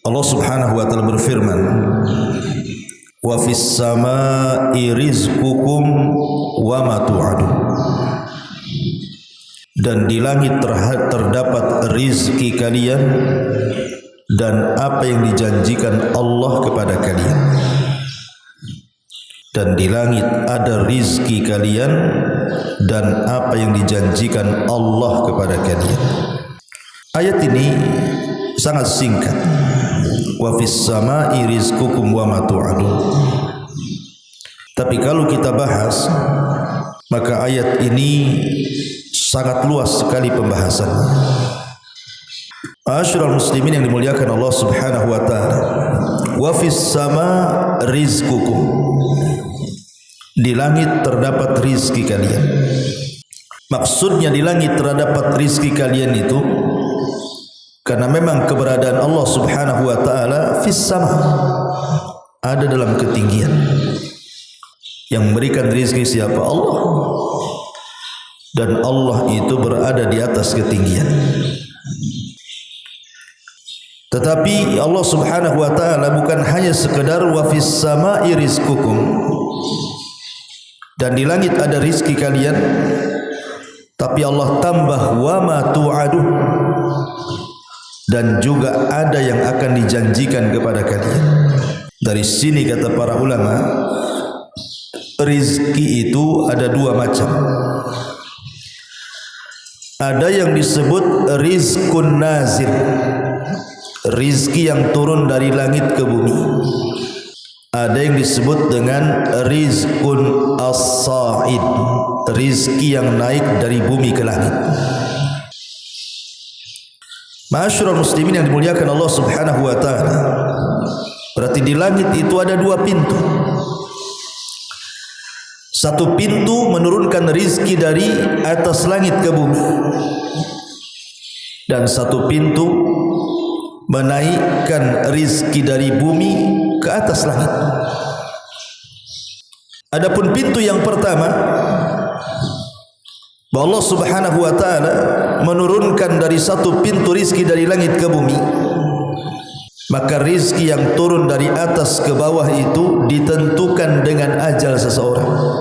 Allah Subhanahu wa taala berfirman, "Wa fis samaa'i rizqukum wa ma tu'adun." Dan di langit terdapat rizki kalian dan apa yang dijanjikan Allah kepada kalian. Dan di langit ada rizki kalian dan apa yang dijanjikan Allah kepada kalian. Ayat ini sangat singkat. Wa fis samaa'i rizqukum wa ma tu'adun. Tapi kalau kita bahas, maka ayat ini sangat luas sekali pembahasannya. Ma'asyiral muslimin yang dimuliakan Allah Subhanahu wa taala. Wa fis samaa'i rizqukum. Di langit terdapat rizki kalian. Maksudnya di langit terdapat rizki kalian itu karena memang keberadaan Allah Subhanahu wa taala fis sama, ada dalam ketinggian. Yang memberikan rizki siapa? Allah. Dan Allah itu berada di atas ketinggian. Tetapi Allah Subhanahu wa taala bukan hanya sekedar wa fis samaa'i rizqukum, dan di langit ada rizki kalian, tapi Allah tambah wa ma tu'adun, dan juga ada yang akan dijanjikan kepada kalian. Dari sini kata para ulama, rizki itu ada dua macam. Ada yang disebut rizkun nazil, rizki yang turun dari langit ke bumi. Ada yang disebut dengan rizkun as-sa'id, rizki yang naik dari bumi ke langit. Ma'asyiral muslimin yang dimuliakan Allah Subhanahu wa taala. Berarti di langit itu ada dua pintu. Satu pintu menurunkan rizki dari atas langit ke bumi, dan satu pintu menaikkan rizki dari bumi ke atas langit. Adapun pintu yang pertama, bahwa Allah Subhanahu wa taala menurunkan dari satu pintu rizki dari langit ke bumi, maka rizki yang turun dari atas ke bawah itu ditentukan dengan ajal seseorang.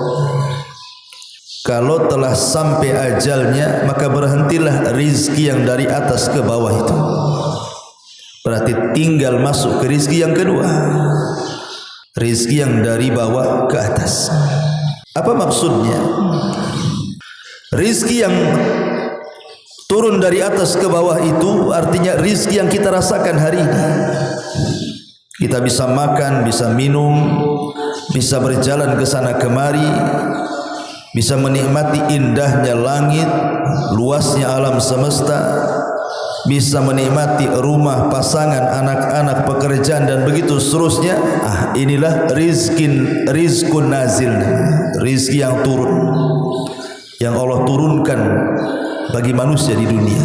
Kalau telah sampai ajalnya, maka berhentilah rizki yang dari atas ke bawah itu. Berarti tinggal masuk ke rizki yang kedua, rizki yang dari bawah ke atas. Apa maksudnya? Rizki yang turun dari atas ke bawah itu artinya rizki yang kita rasakan hari ini. Kita bisa makan, bisa minum, bisa berjalan ke sana kemari, bisa menikmati indahnya langit, luasnya alam semesta, bisa menikmati rumah, pasangan, anak-anak, pekerjaan, dan begitu seterusnya. Inilah rizkun nazil, rizki yang turun, yang Allah turunkan bagi manusia di dunia,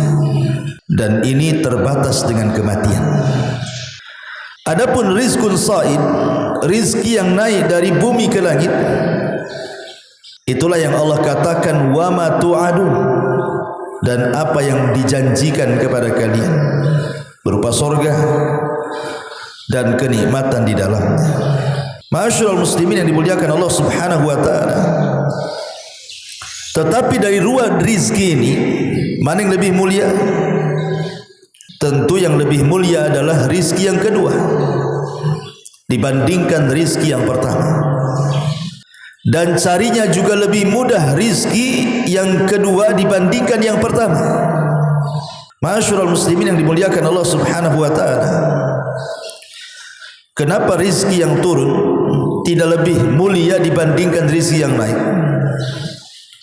dan ini terbatas dengan kematian. Adapun rizkun sa'id, rizki yang naik dari bumi ke langit, itulah yang Allah katakan wa ma tu'adun, dan apa yang dijanjikan kepada kalian berupa surga dan kenikmatan di dalamnya. Ma'asyiral muslimin yang dimuliakan Allah Subhanahu wa taala. Tetapi dari dua rizki ini, mana yang lebih mulia? Tentu yang lebih mulia adalah rizki yang kedua dibandingkan rizki yang pertama. Dan carinya juga lebih mudah rizki yang kedua dibandingkan yang pertama. Ma'asyiral muslimin yang dimuliakan Allah Subhanahu wa taala. Kenapa rizki yang turun tidak lebih mulia dibandingkan rizki yang naik?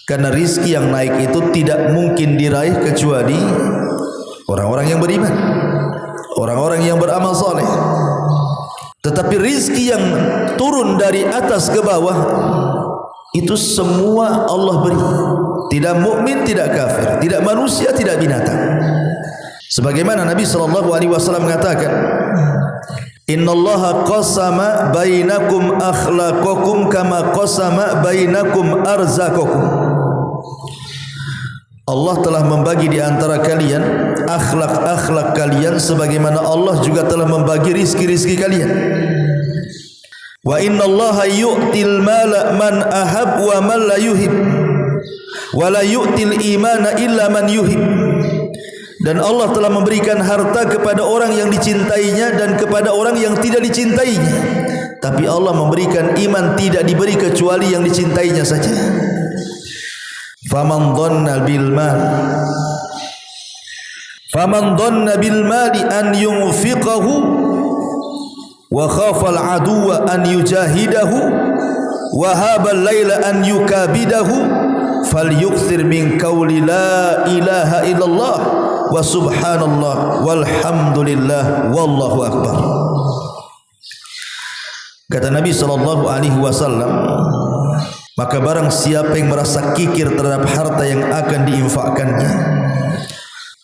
Karena rizki yang naik itu tidak mungkin diraih kecuali orang-orang yang beriman, orang-orang yang beramal saleh. Tetapi rizki yang turun dari atas ke bawah itu semua Allah beri. Tidak mukmin, tidak kafir, tidak manusia, tidak binatang. Sebagaimana Nabi SAW mengatakan, Innallaha qasama bainakum akhlaqakum kama qasama bainakum arzaqakum. Allah telah membagi di antara kalian akhlak-akhlak kalian sebagaimana Allah juga telah membagi rizki-rizki kalian. Wa innallaha yu'til mala man ahab wa man la yuhib wa la yu'til imana illa man yuhib. Dan Allah telah memberikan harta kepada orang yang dicintainya dan kepada orang yang tidak dicintainya. Tapi Allah memberikan iman tidak diberi kecuali yang dicintainya saja. Faman dhanna bil mali an yunfiqahu wa khafa al aduwa an yujahidahu wa haba al laila an yukabidahu falyukthir min qawli la ilaha illallah wa subhanallah walhamdulillah wallahu akbar. Kata Nabi sallallahu alaihi wasallam, maka barang siapa yang merasa kikir terhadap harta yang akan diinfakkannya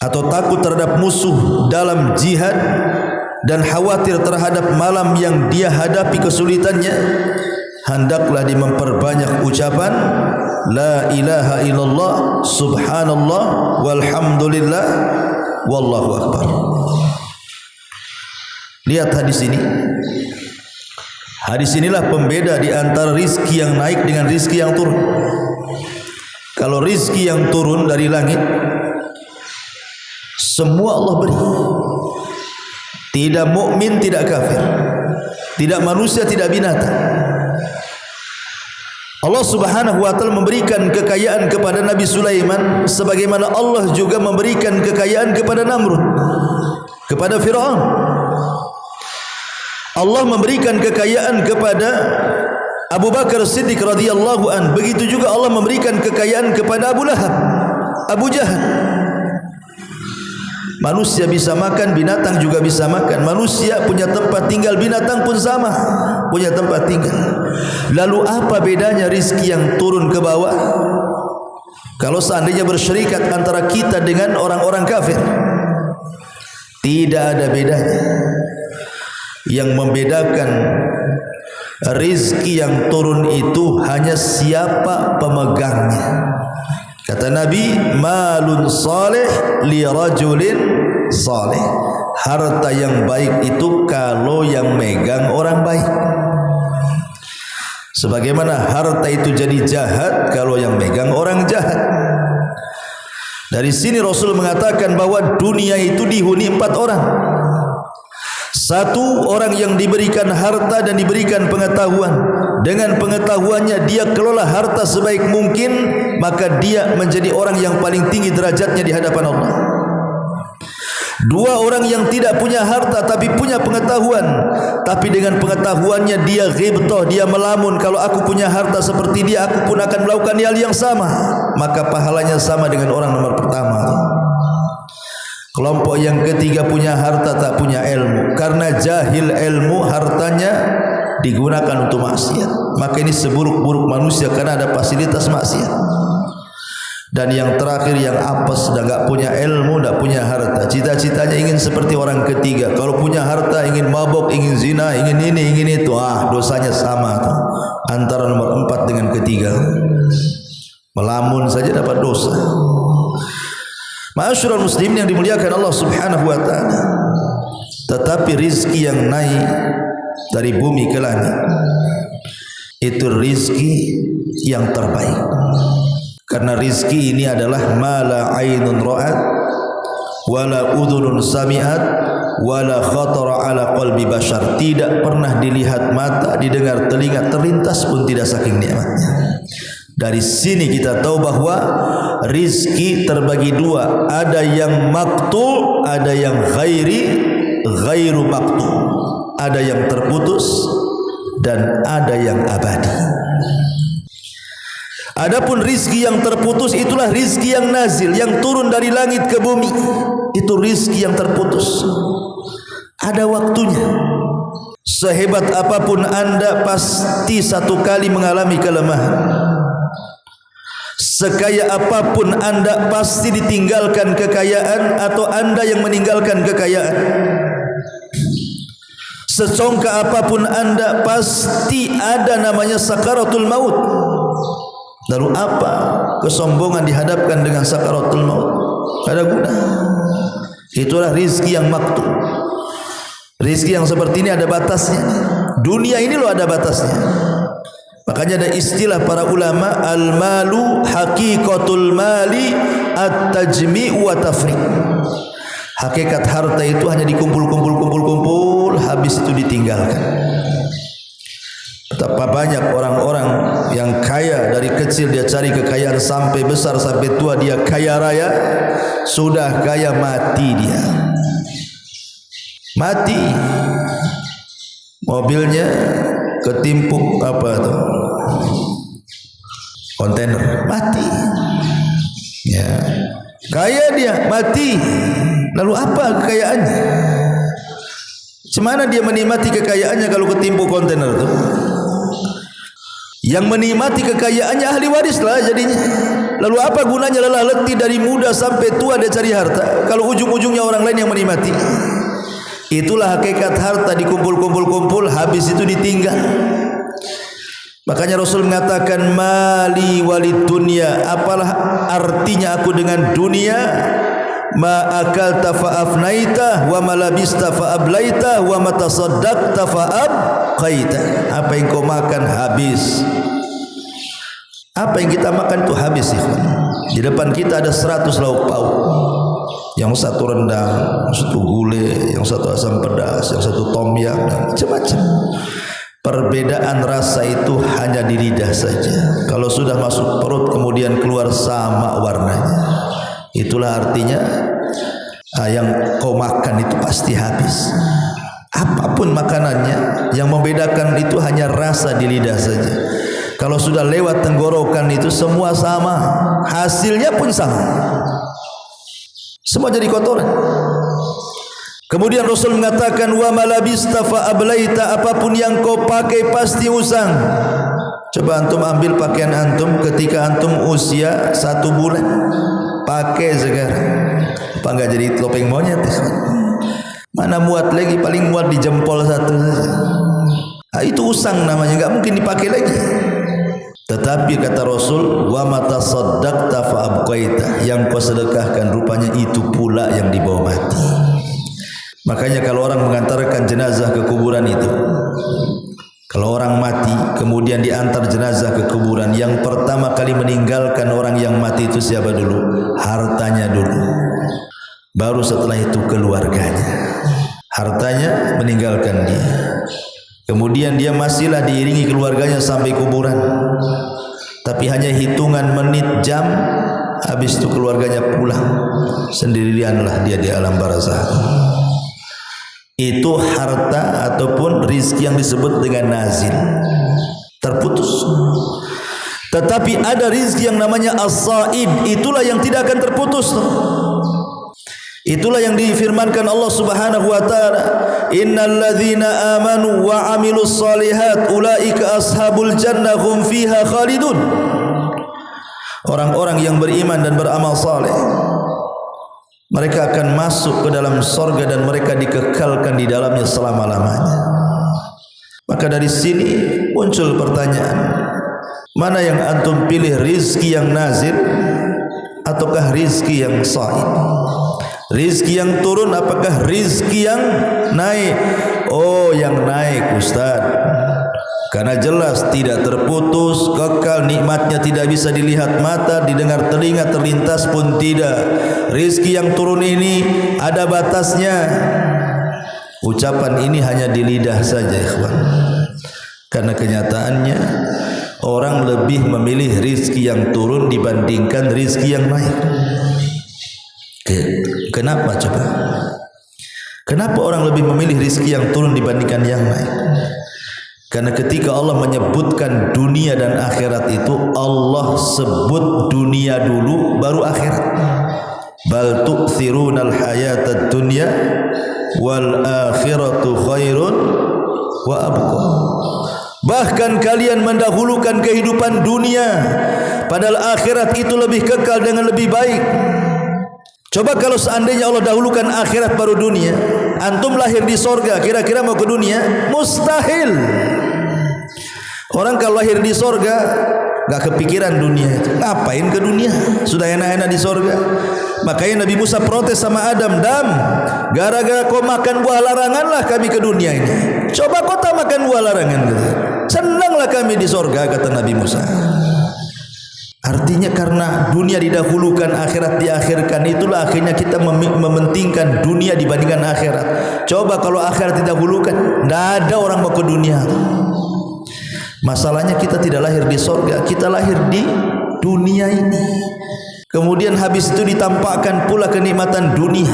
atau takut terhadap musuh dalam jihad dan khawatir terhadap malam yang dia hadapi kesulitannya, hendaklah dia memperbanyak ucapan la ilaha illallah subhanallah walhamdulillah wallahu akbar. Lihat hadis ini. Hadis inilah pembeda di antara rizki yang naik dengan rizki yang turun. Kalau rizki yang turun dari langit, semua Allah beri. Tidak mukmin, tidak kafir, tidak manusia, tidak binatang. Allah Subhanahu wa taala memberikan kekayaan kepada Nabi Sulaiman sebagaimana Allah juga memberikan kekayaan kepada Namrud, kepada Firaun. Allah memberikan kekayaan kepada Abu Bakar Siddiq radhiyallahu an. Begitu juga Allah memberikan kekayaan kepada Abu Lahab, Abu Jahal. Manusia bisa makan, binatang juga bisa makan. Manusia punya tempat tinggal, binatang pun sama punya tempat tinggal. Lalu apa bedanya rizki yang turun ke bawah? Kalau seandainya bersyarikat antara kita dengan orang-orang kafir, tidak ada bedanya. Yang membedakan rizki yang turun itu hanya siapa pemegangnya. Kata Nabi, malun salih li rajulin salih. Harta yang baik itu kalau yang megang orang baik. Sebagaimana harta itu jadi jahat kalau yang megang orang jahat. Dari sini Rasul mengatakan bahwa dunia itu dihuni 4 orang. Satu, orang yang diberikan harta dan diberikan pengetahuan. Dengan pengetahuannya dia kelola harta sebaik mungkin, maka dia menjadi orang yang paling tinggi derajatnya di hadapan Allah. Dua, orang yang tidak punya harta tapi punya pengetahuan, tapi dengan pengetahuannya dia ghibtah, dia melamun, kalau aku punya harta seperti dia, aku pun akan melakukan hal yang sama, maka pahalanya sama dengan orang nomor pertama. Kelompok yang ketiga punya harta tak punya ilmu. Karena jahil ilmu, hartanya digunakan untuk maksiat. Maka ini seburuk-buruk manusia karena ada fasilitas maksiat. Dan yang terakhir yang apes, sudah enggak punya ilmu, enggak punya harta. Cita-citanya ingin seperti orang ketiga. Kalau punya harta ingin mabuk, ingin zina, ingin ini, ingin itu. Dosanya sama tuh. Antara nomor 4 dengan ketiga. Melamun saja dapat dosa. Ma'asyiral muslimin yang dimuliakan Allah Subhanahu wa taala. Tetapi rizki yang naik dari bumi ke langit itu rizki yang terbaik. Karena rizki ini adalah mala ainun ra'at wala udhunun sami'at wala khatara ala qalbi bashar. Tidak pernah dilihat mata, didengar telinga, terlintas pun tidak saking nikmatnya. Dari sini kita tahu bahwa rizki terbagi dua. Ada yang maktu, ada yang ghairu maktu. Ada yang terputus dan ada yang abadi. Adapun rizki yang terputus itulah rizki yang nazil, yang turun dari langit ke bumi. Itu rizki yang terputus. Ada waktunya. Sehebat apapun anda pasti satu kali mengalami kelemahan. Sekaya apapun anda pasti ditinggalkan kekayaan atau anda yang meninggalkan kekayaan. secongkak apapun anda, pasti ada namanya sakaratul maut. Lalu apa kesombongan dihadapkan dengan sakaratul maut? Ada guna. Itulah rizki yang maktub. Rizki yang seperti ini ada batasnya. Dunia ini loh ada batasnya. Makanya ada istilah para ulama, al-malu haqiqatul mali at-tajmi' wa tafriq. Hakikat harta itu hanya dikumpul, habis itu ditinggalkan. Betapa banyak orang-orang yang kaya, dari kecil dia cari kekayaan sampai besar, sampai tua dia kaya raya, sudah kaya mati dia. Mati. Mobilnya ketimpuk apa tuh? Kontainer, mati. Ya. Kaya dia, mati. Lalu apa kekayaannya? Cemana dia menikmati kekayaannya kalau ketimpuk kontainer itu? Yang menikmati kekayaannya ahli waris lah jadinya. Lalu apa gunanya lelah letih dari muda sampai tua dia cari harta kalau ujung-ujungnya orang lain yang menikmati? Itulah hakikat harta, dikumpul, habis itu ditinggal. Makanya Rasul mengatakan mali walid dunya, apalah artinya aku dengan dunia? Ma akalta fa afnaita wa ma labista fa ablaita wa ma tasaddaqta fa abqaita. Apa yang kau makan habis. Apa yang kita makan itu habis, ikhwan. Di depan kita ada 100 lauk pauk. Yang satu rendang, yang satu gulai, yang satu asam pedas, yang satu tom yam, macam-macam. Perbedaan rasa itu hanya di lidah saja. Kalau sudah masuk perut kemudian keluar sama warnanya. Itulah artinya yang kau makan itu pasti habis. Apapun makanannya, yang membedakan itu hanya rasa di lidah saja. Kalau sudah lewat tenggorokan itu semua sama, hasilnya pun sama. Semua jadi kotoran. Kemudian Rasul mengatakan wa malabista fa ablaita, apapun yang kau pakai pasti usang. Coba antum ambil pakaian antum ketika antum usia 1 bulan, pakai sekarang, apa enggak jadi topeng monyet? Mana muat lagi, paling muat di jempol satu saja. Nah, itu usang namanya, enggak mungkin dipakai lagi. Tetapi kata Rasul, wa mata saddaqta fa abqaita, yang kau sedekahkan rupanya itu pula yang dibawa mati. Makanya kalau orang mengantarkan jenazah ke kuburan itu, kalau orang mati kemudian diantar jenazah ke kuburan, yang pertama kali meninggalkan orang yang mati itu siapa dulu? Hartanya dulu. Baru setelah itu keluarganya. Hartanya meninggalkan dia. Kemudian dia masihlah diiringi keluarganya sampai kuburan. Tapi hanya hitungan menit, jam, habis itu keluarganya pulang. Sendirianlah dia di alam barzakh. Itu harta ataupun rizki yang disebut dengan nazil, terputus. Tetapi ada rizki yang namanya as-sa'id, itulah yang tidak akan terputus. Itulah yang difirmankan Allah Subhanahu wa taala, innal ladzina amanu wa amilus solihat ulaika ashabul jannah hum fiha khalidun. Orang-orang yang beriman dan beramal saleh, mereka akan masuk ke dalam surga dan mereka dikekalkan di dalamnya selama-lamanya. Maka dari sini muncul pertanyaan, mana yang antum pilih, rizki yang nazil ataukah rizki yang sa'id? Rizki yang turun apakah rizki yang naik? Oh, yang naik Ustaz, karena jelas tidak terputus, kekal, nikmatnya tidak bisa dilihat mata, didengar telinga, terlintas pun tidak. Rizki yang turun ini ada batasnya. Ucapan ini hanya di lidah saja, ikhwan. Karena kenyataannya orang lebih memilih rizki yang turun dibandingkan rizki yang naik. Kenapa coba? Kenapa orang lebih memilih rizki yang turun dibandingkan yang naik? Karena ketika Allah menyebutkan dunia dan akhirat itu, Allah sebut dunia dulu baru akhirat. Bal tu'thirunal hayatad dunya wal akhiratu khairun wa abqa. Bahkan kalian mendahulukan kehidupan dunia, padahal akhirat itu lebih kekal dengan lebih baik. Coba kalau seandainya Allah dahulukan akhirat baru dunia, antum lahir di sorga, kira-kira mau ke dunia? Mustahil. Orang kalau lahir di sorga gak kepikiran dunia itu. Ngapain ke dunia? Sudah enak-enak di sorga. Makanya Nabi Musa protes sama Adam, Dam, gara-gara kau makan buah larangan lah kami ke dunia ini. Coba kau tak makan buah larangan gitu. Senanglah kami di sorga, kata Nabi Musa. Artinya karena dunia didahulukan, akhirat diakhirkan, itulah akhirnya kita mementingkan dunia dibandingkan akhirat. Coba kalau akhirat didahulukan, tidak ada orang mau ke dunia. Masalahnya kita tidak lahir di sorga, kita lahir di dunia ini. Kemudian habis itu ditampakkan pula kenikmatan dunia.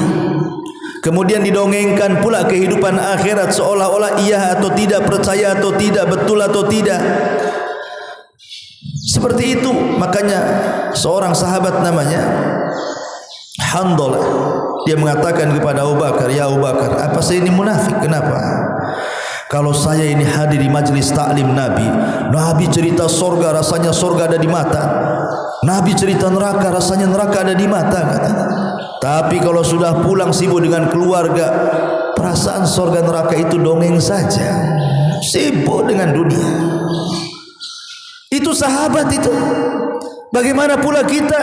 Kemudian didongengkan pula kehidupan akhirat seolah-olah iya atau tidak, percaya atau tidak, betul atau tidak. Seperti itu. Makanya seorang sahabat namanya Handalah, dia mengatakan kepada Abu Bakar, ya Abu Bakar, apa saya ini munafik? Kenapa? Kalau saya ini hadir di majlis taklim Nabi, Nabi cerita sorga, rasanya sorga ada di mata. Nabi cerita neraka, rasanya neraka ada di mata, katanya. Tapi kalau sudah pulang sibuk dengan keluarga, perasaan sorga neraka itu dongeng saja. Sibuk dengan dunia. Itu sahabat itu. Bagaimana pula kita?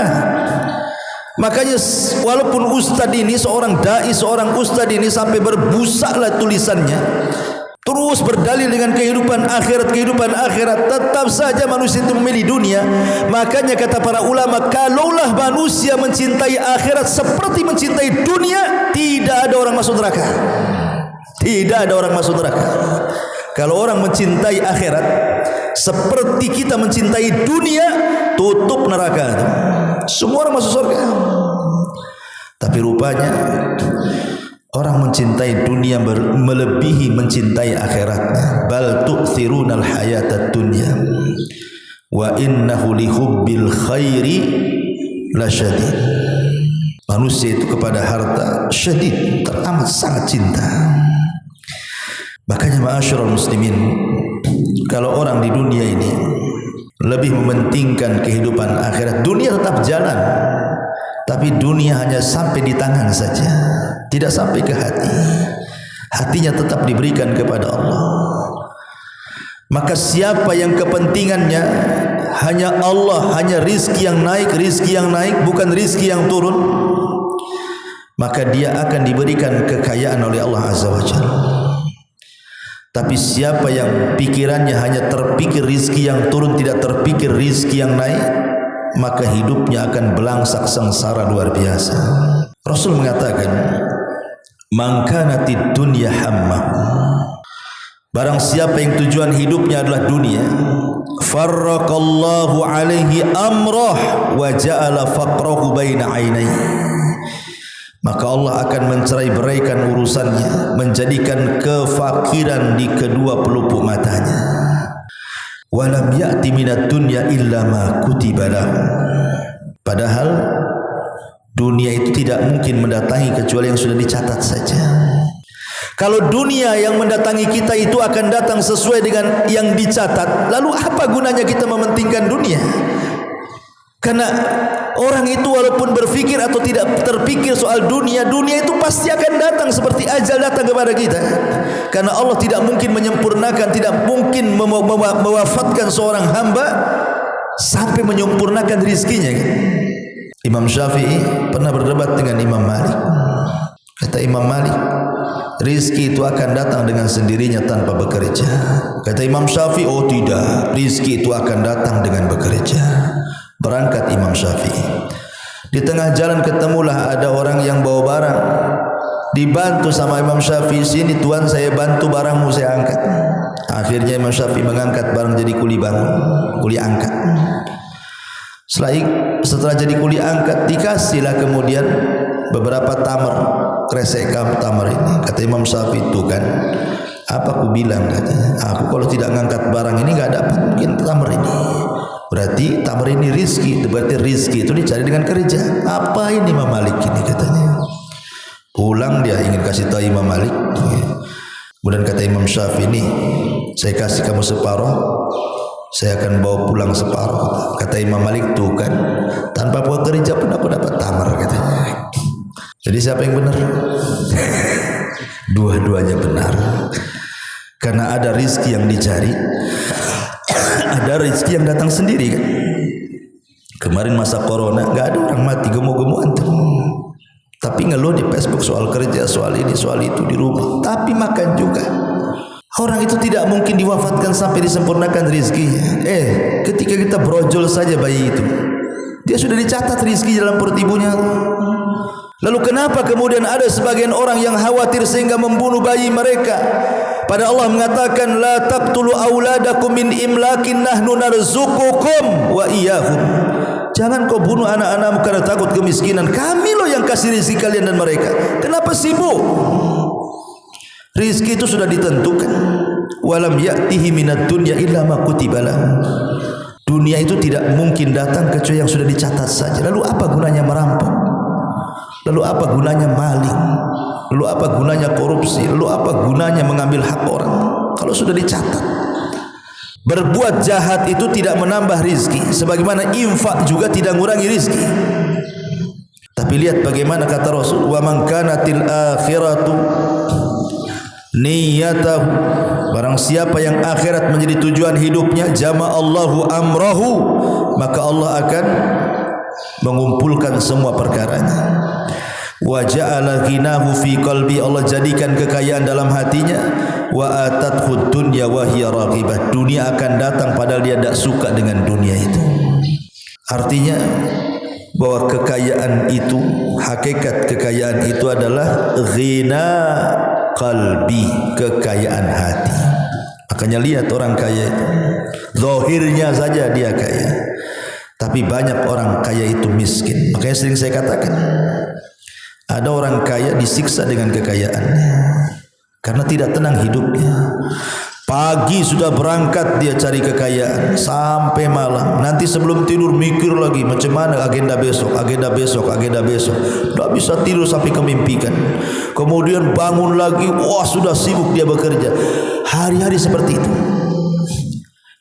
Makanya walaupun ustad ini seorang dai, seorang ustad ini sampai berbusaklah tulisannya, terus berdalil dengan kehidupan akhirat, tetap saja manusia itu memilih dunia. Makanya kata para ulama, kalaulah manusia mencintai akhirat seperti mencintai dunia, tidak ada orang masuk neraka. Tidak ada orang masuk neraka. Kalau orang mencintai akhirat seperti kita mencintai dunia, tutup neraka. Semua orang masuk surga. Tapi rupanya orang mencintai dunia melebihi mencintai akhiratnya. Bal tu'thirunal hayatad dunya wa innahu lihubbil khairi lasyadid. Manusia itu kepada harta syadid, teramat sangat cinta. Makanya ma'asyiral muslimin, kalau orang di dunia ini lebih mementingkan kehidupan akhirat, dunia tetap jalan, tapi dunia hanya sampai di tangan saja, tidak sampai ke hati. Hatinya tetap diberikan kepada Allah. Maka siapa yang kepentingannya hanya Allah, hanya rizki yang naik, bukan rizki yang turun, maka dia akan diberikan kekayaan oleh Allah Azza wa Jalla. Tapi siapa yang pikirannya hanya terpikir rizki yang turun, tidak terpikir rizki yang naik, maka hidupnya akan belangsak sengsara luar biasa. Rasul mengatakan, man kanatid dunya hammah, barang siapa yang tujuan hidupnya adalah dunia, farraqallahu alaihi amrah wa ja'ala faqrahu baina ainaihi, maka Allah akan mencerai-beraikan urusannya, menjadikan kefakiran di kedua pelupuk matanya. Walam ya'ti minad dunya illa ma kutiba lahu, padahal dunia itu tidak mungkin mendatangi kecuali yang sudah dicatat saja. Kalau dunia yang mendatangi kita itu akan datang sesuai dengan yang dicatat, lalu apa gunanya kita mementingkan dunia? Karena orang itu walaupun berpikir atau tidak terpikir soal dunia, dunia itu pasti akan datang seperti ajal datang kepada kita. Karena Allah tidak mungkin menyempurnakan, tidak mungkin mewafatkan seorang hamba sampai menyempurnakan rizkinya. Imam Syafi'i pernah berdebat dengan Imam Malik. Kata Imam Malik, rizki itu akan datang dengan sendirinya tanpa bekerja. Kata Imam Syafi'i, oh tidak, rizki itu akan datang dengan bekerja. Berangkat Imam Syafi'i. Di tengah jalan ketemulah ada orang yang bawa barang. Dibantu sama Imam Syafi'i, sini tuan saya bantu barangmu saya angkat. Akhirnya Imam Syafi'i mengangkat barang jadi kuli bangun, kuli angkat. Setelah jadi kuli angkat, dikasihlah kemudian beberapa tamar, kresek tamar ini. Kata Imam Syafi'i, itu kan apa aku bilang, katanya, aku kalau tidak ngangkat barang ini nggak dapat mungkin tamar ini. Berarti tamar ini rizki, berarti rizki itu dicari dengan kerja. Apa ini Imam Malik ini, katanya. Pulang dia ingin kasih tahu Imam Malik. Kemudian kata Imam Syafi'i, ini saya kasih kamu separuh, saya akan bawa pulang separuh. Kata Imam Malik, tuh kan tanpa bekerja pun aku dapat tamar, katanya. Jadi siapa yang benar? Dua-duanya benar. Karena ada rizki yang dicari, ada rizki yang datang sendiri kan. Kemarin masa corona nggak ada orang mati gemuk-gemukan tuh, tapi ngeluh di Facebook soal kerja, soal ini, soal itu di rumah. Tapi makan juga. Orang itu tidak mungkin diwafatkan sampai disempurnakan rizkinya. Ketika kita brojol saja bayi itu, dia sudah dicatat rizki dalam perut ibunya. Lalu kenapa kemudian ada sebagian orang yang khawatir sehingga membunuh bayi mereka? Pada Allah mengatakan, la taqtulu auladakum min imlakin nahnu narzuqukum wa iyyahum. Jangan kau bunuh anak-anakmu karena takut kemiskinan. Kami loh yang kasih rezeki kalian dan mereka. Kenapa sibuk? Rizki itu sudah ditentukan. Walam ya'tihi minad dunya illa ma kutiba lahu. Dunia itu tidak mungkin datang kecuali yang sudah dicatat saja. Lalu apa gunanya merampok? Lalu apa gunanya maling? Lalu apa gunanya korupsi? Lalu apa gunanya mengambil hak orang? Kalau sudah dicatat. Berbuat jahat itu tidak menambah rizki, sebagaimana infak juga tidak mengurangi rizki. Tapi lihat bagaimana kata Rasul, wa man kanatil akhiratu niyatahu, barang siapa yang akhirat menjadi tujuan hidupnya, jama'allahu amrahu, maka Allah akan mengumpulkan semua perkaranya. Wa ja'ala ghinahu fi qalbi, Allah jadikan kekayaan dalam hatinya. Wa atathu dunya wa hiya raghibah, dunia akan datang padahal dia tidak suka dengan dunia itu. Artinya bahwa kekayaan itu, hakikat kekayaan itu adalah ghina qalbi, kekayaan hati. Makanya lihat orang kaya itu, zahirnya saja dia kaya, tapi banyak orang kaya itu miskin. Makanya sering saya katakan, ada orang kaya disiksa dengan kekayaannya karena tidak tenang hidupnya. Pagi sudah berangkat dia cari kekayaan sampai malam. Nanti sebelum tidur mikir lagi macam mana agenda besok, agenda besok, agenda besok. Tak bisa tidur sampai kemimpikan. Kemudian bangun lagi, wah sudah sibuk dia bekerja. Hari-hari seperti itu.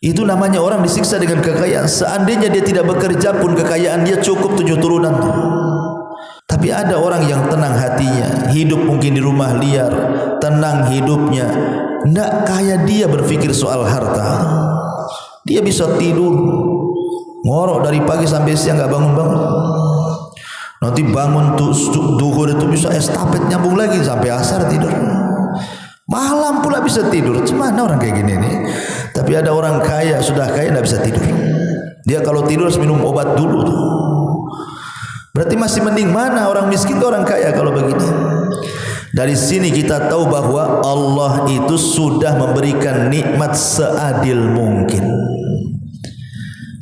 Itu namanya orang disiksa dengan kekayaan. Seandainya dia tidak bekerja pun kekayaan dia cukup 7 turunan. Tapi ada orang yang tenang hatinya, hidup mungkin di rumah liar, tenang hidupnya, tidak kaya dia berfikir soal harta. Dia bisa tidur ngorok dari pagi sampai siang nggak bangun-bangun. Nanti bangun tuh duhur itu bisa estafet nyambung lagi sampai asar tidur. Malam pula bisa tidur. Gimana orang kayak gini nih? Tapi ada orang kaya, sudah kaya tidak bisa tidur. Dia kalau tidur harus minum obat dulu tuh. Berarti masih mending mana orang miskin ke orang kaya kalau begini. Dari sini kita tahu bahwa Allah itu sudah memberikan nikmat seadil mungkin.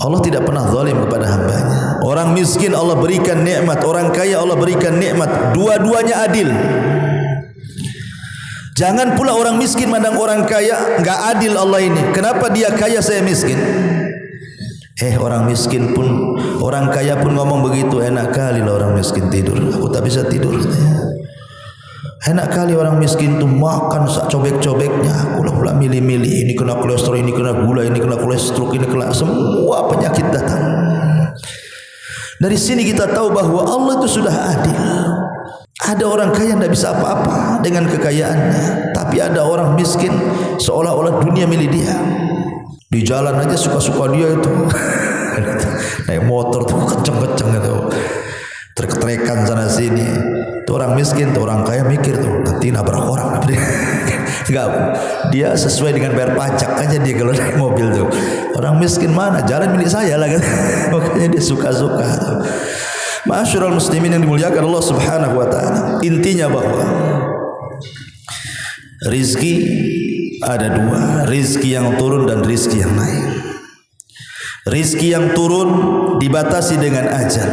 Allah tidak pernah zalim kepada hambanya. Orang miskin Allah berikan nikmat, orang kaya Allah berikan nikmat. Dua-duanya adil. Jangan pula orang miskin mandang orang kaya enggak adil Allah ini. Kenapa dia kaya saya miskin? Orang miskin pun, orang kaya pun ngomong begitu. Enak kali lah orang miskin tidur, aku tak bisa tidur. Enak kali orang miskin tu makan sak cobek-cobeknya, aku lah pula milih-milih. Ini kena kolesterol, ini kena gula, ini kena kolesterol, ini kena semua penyakit datang. Dari sini kita tahu bahwa Allah itu sudah adil. Ada orang kaya tidak bisa apa-apa dengan kekayaannya, tapi ada orang miskin seolah-olah dunia milik dia. Di jalan aja suka-suka dia itu. Naik motor tuh kenceng-kenceng itu. Trek-trekan sana sini. Itu orang miskin, tuh orang kaya mikir tuh nanti nabrak orang. Enggak. Dia sesuai dengan bayar pajak aja dia kalau naik mobil tuh. Orang miskin mana? Jalan milik saya lah kan. Makanya dia suka-suka tuh. Ma'asyiral muslimin yang dimuliakan Allah Subhanahu wa taala. Intinya bahwa rizki ada dua, rizki yang turun dan rizki yang naik. Rizki yang turun dibatasi dengan ajal,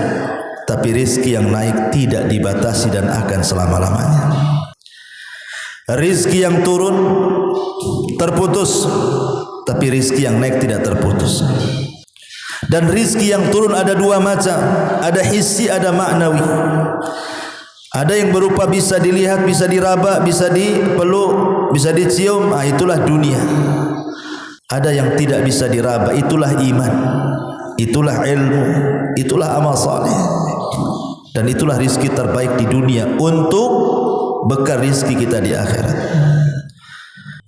tapi rizki yang naik tidak dibatasi dan akan selama-lamanya. Rizki yang turun terputus, tapi rizki yang naik tidak terputus. Dan rizki yang turun ada dua macam, ada hissi, ada maknawi. Ada yang berupa bisa dilihat, bisa diraba, bisa dipeluk, bisa dicium, itulah dunia. Ada yang tidak bisa diraba, itulah iman, itulah ilmu, itulah amal saleh. Dan itulah rizki terbaik di dunia untuk bekal rizki kita di akhirat.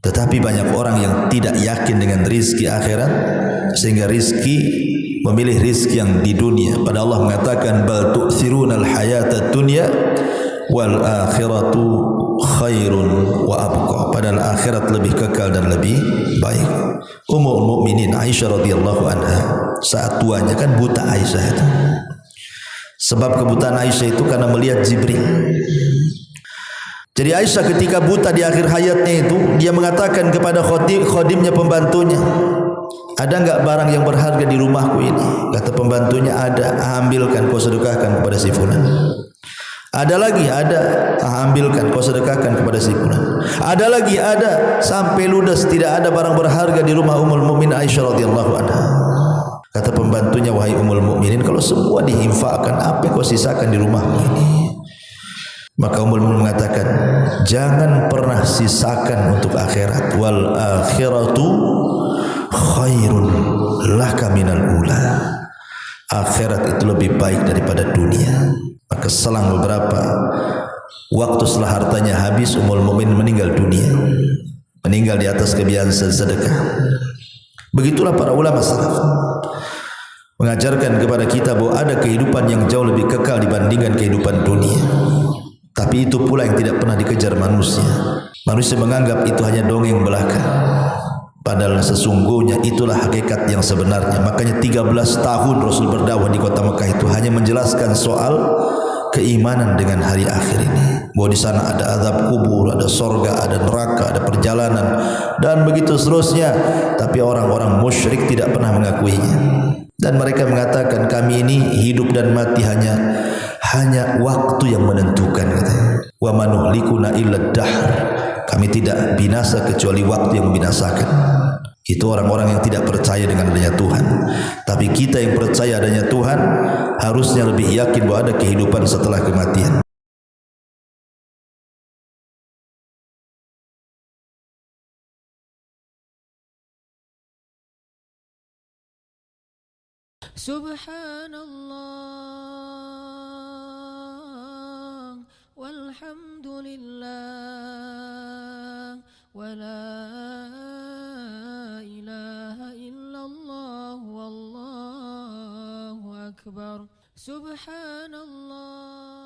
Tetapi banyak orang yang tidak yakin dengan rizki akhirat, sehingga memilih rizki yang di dunia. Pada Allah mengatakan bal tu'thirunal hayatad dunya wal akhiratu khairun wa abqa. Padahal akhirat lebih kekal dan lebih baik. Ummul mukminin Aisyah radhiyallahu anha, saat tuanya kan buta Aisyah itu. Sebab kebutaan Aisyah itu karena melihat Jibril. Jadi Aisyah ketika buta di akhir hayatnya itu, dia mengatakan kepada khodimnya, pembantunya, ada enggak barang yang berharga di rumahku ini? Kata pembantunya, ada. Ambilkan, kau sedekahkan kepada si fulan. Ada lagi, ada. Ambilkan, kau sedekahkan kepada si fulan. Ada lagi, ada. Sampai ludes, tidak ada barang berharga di rumah Ummul Mukminin Aisyah radhiyallahu anha. Kata pembantunya, wahai Ummul Mukminin, kalau semua diinfakkan, apa yang kau sisakan di rumahmu ini? Maka Ummul Mukminin mengatakan, jangan pernah sisakan untuk akhirat. Wal akhiratu khairun laka minal ula. Akhirat itu lebih baik daripada dunia. Maka selang beberapa waktu setelah hartanya habis, Ummul Mukminin meninggal dunia, meninggal di atas kebiasaan sedekah. Begitulah para ulama salaf mengajarkan kepada kita bahwa ada kehidupan yang jauh lebih kekal dibandingkan kehidupan dunia. Tapi itu pula yang tidak pernah dikejar manusia. Manusia menganggap itu hanya dongeng belaka, padahal sesungguhnya itulah hakikat yang sebenarnya. Makanya 13 tahun Rasul berdakwah di kota Mekah itu hanya menjelaskan soal keimanan dengan hari akhir ini, bahwa di sana ada azab kubur, ada sorga, ada neraka, ada perjalanan, dan begitu seterusnya. Tapi orang-orang musyrik tidak pernah mengakuinya, dan mereka mengatakan, kami ini hidup dan mati hanya waktu yang menentukan, katanya. Wa manuhlikuna illa dahr, kami tidak binasa kecuali waktu yang membinasakan. Itu orang-orang yang tidak percaya dengan adanya Tuhan. Tapi kita yang percaya adanya Tuhan harusnya lebih yakin bahwa ada kehidupan setelah kematian. Subhanallah walhamdulillah wala ilaha illallah wallahu akbar. Subhanallah.